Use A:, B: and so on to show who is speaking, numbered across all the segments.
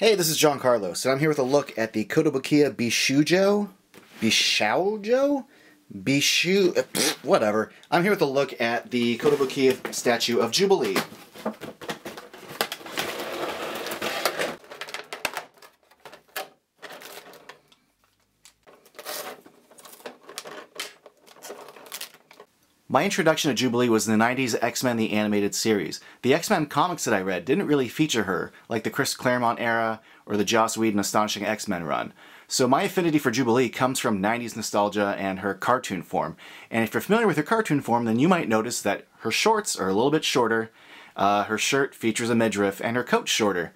A: Hey, this is John Carlos, and I'm here with a look at the Kotobukiya Bishoujo? Whatever. I'm here with a look at the Kotobukiya statue of Jubilee. My introduction to Jubilee was in the 90s X-Men the Animated Series. The X-Men comics that I read didn't really feature her, like the Chris Claremont era or the Joss Whedon Astonishing X-Men run. So my affinity for Jubilee comes from 90s nostalgia and her cartoon form. And if you're familiar with her cartoon form, then you might notice that her shorts are a little bit shorter, her shirt features a midriff, and her coat's shorter.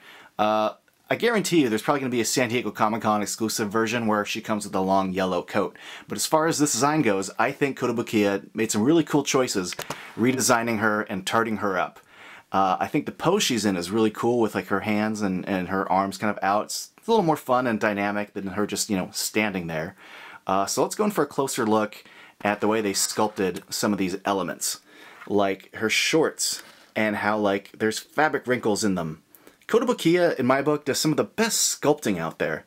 A: I guarantee you there's probably going to be a San Diego Comic-Con exclusive version where she comes with a long yellow coat. But as far as this design goes, I think Kotobukiya made some really cool choices redesigning her and tarting her up. I think the pose she's in is really cool with like her hands and her arms kind of out. It's a little more fun and dynamic than her just, standing there. So let's go in for a closer look at the way they sculpted some of these elements. Like her shorts and how there's fabric wrinkles in them. Kotobukiya, in my book, does some of the best sculpting out there.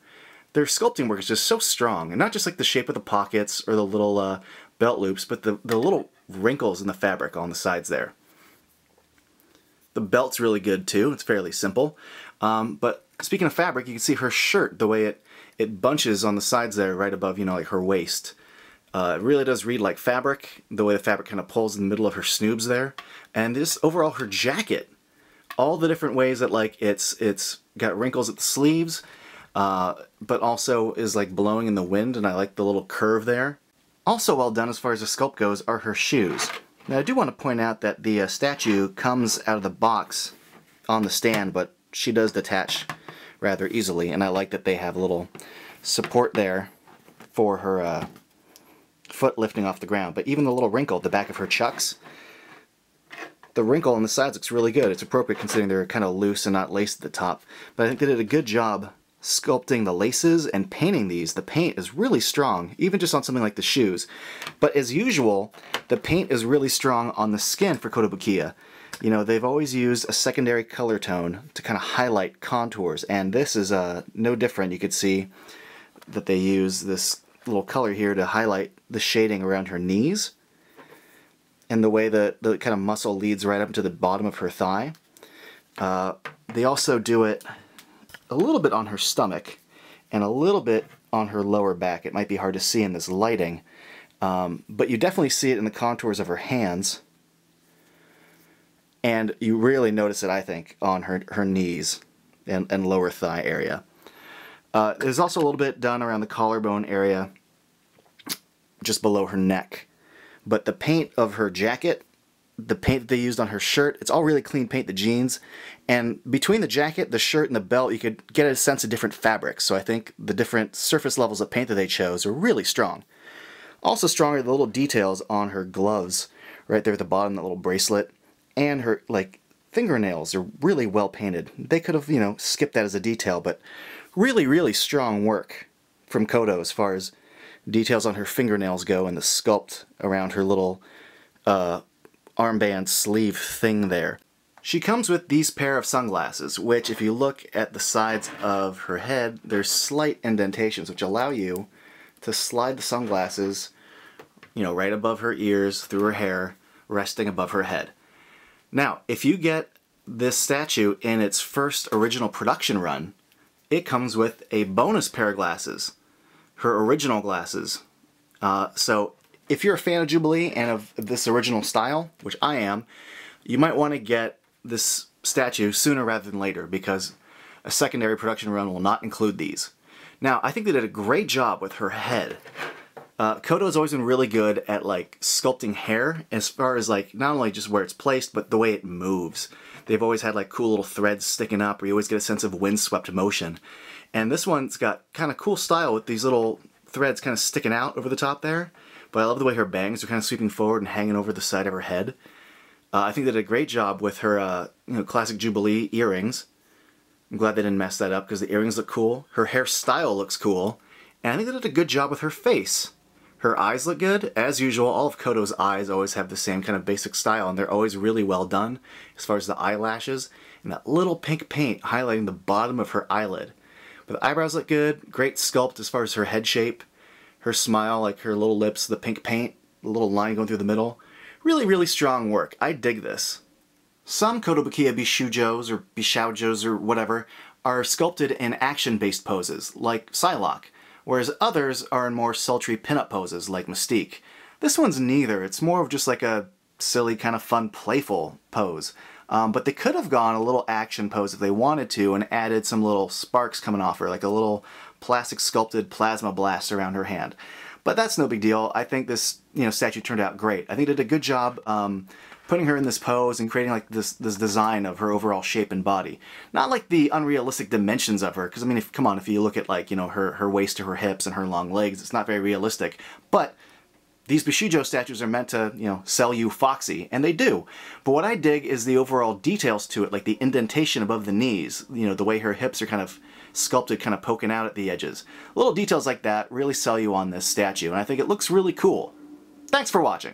A: Their sculpting work is just so strong, and not just like the shape of the pockets or the little belt loops, but the little wrinkles in the fabric on the sides there. The belt's really good too, it's fairly simple. But speaking of fabric, you can see her shirt, the way it bunches on the sides there right above, like her waist. It really does read like fabric, the way the fabric kind of pulls in the middle of her snoobs there. And this overall, her jacket, all the different ways that it's got wrinkles at the sleeves, but also is blowing in the wind, and I like the little curve there. Also well done as far as the sculpt goes are her shoes. Now I do want to point out that the statue comes out of the box on the stand, but she does detach rather easily, and I like that they have a little support there for her foot lifting off the ground. But even the little wrinkle at the back of her chucks, the wrinkle on the sides looks really good. It's appropriate considering they're kind of loose and not laced at the top. But I think they did a good job sculpting the laces and painting these. The paint is really strong, even just on something like the shoes. But as usual, the paint is really strong on the skin for Kotobukiya. They've always used a secondary color tone to kind of highlight contours, and this is no different. You could see that they use this little color here to highlight the shading around her knees, and the way the kind of muscle leads right up to the bottom of her thigh. They also do it a little bit on her stomach and a little bit on her lower back. It might be hard to see in this lighting, but you definitely see it in the contours of her hands, and you really notice it, I think, on her knees and lower thigh area. There's also a little bit done around the collarbone area, just below her neck. But the paint of her jacket, the paint that they used on her shirt, it's all really clean paint, the jeans. And between the jacket, the shirt, and the belt, you could get a sense of different fabrics. So I think the different surface levels of paint that they chose are really strong. Also stronger, the little details on her gloves, right there at the bottom, that little bracelet. And her, fingernails are really well painted. They could have, skipped that as a detail, but really, really strong work from Koto as far as details on her fingernails go and the sculpt around her little armband sleeve thing there. She comes with these pair of sunglasses, which if you look at the sides of her head, there's slight indentations which allow you to slide the sunglasses, right above her ears, through her hair, resting above her head. Now, if you get this statue in its first original production run, it comes with a bonus pair of glasses. Her original glasses. So if you're a fan of Jubilee and of this original style, which I am, you might want to get this statue sooner rather than later, because a secondary production run will not include these. Now, I think they did a great job with her head. Koto's always been really good at sculpting hair, as far as not only just where it's placed, but the way it moves. They've always had cool little threads sticking up, where you always get a sense of windswept motion. And this one's got kind of cool style with these little threads kind of sticking out over the top there. But I love the way her bangs are kind of sweeping forward and hanging over the side of her head. I think they did a great job with her classic Jubilee earrings. I'm glad they didn't mess that up, because the earrings look cool. Her hairstyle looks cool. And I think they did a good job with her face. Her eyes look good. As usual, all of Koto's eyes always have the same kind of basic style, and they're always really well done as far as the eyelashes, and that little pink paint highlighting the bottom of her eyelid. But the eyebrows look good, great sculpt as far as her head shape, her smile, like her little lips, the pink paint, the little line going through the middle. Really, really strong work. I dig this. Some Kotobukiya Bishoujos or Bishoujos or whatever are sculpted in action-based poses, like Psylocke, whereas others are in more sultry pinup poses, like Mystique. This one's neither. It's more of just like a silly, kind of fun, playful pose. But they could have gone a little action pose if they wanted to and added some little sparks coming off her, like a little plastic sculpted plasma blast around her hand. But that's no big deal. I think this statue turned out great. I think they did a good job putting her in this pose and creating like this design of her overall shape and body. Not like the unrealistic dimensions of her, because I mean, come on, if you look at like her waist to her hips and her long legs, it's not very realistic. But these Bishoujo statues are meant to, sell you foxy, and they do. But what I dig is the overall details to it, like the indentation above the knees, the way her hips are kind of sculpted, kind of poking out at the edges. Little details like that really sell you on this statue, and I think it looks really cool. Thanks for watching.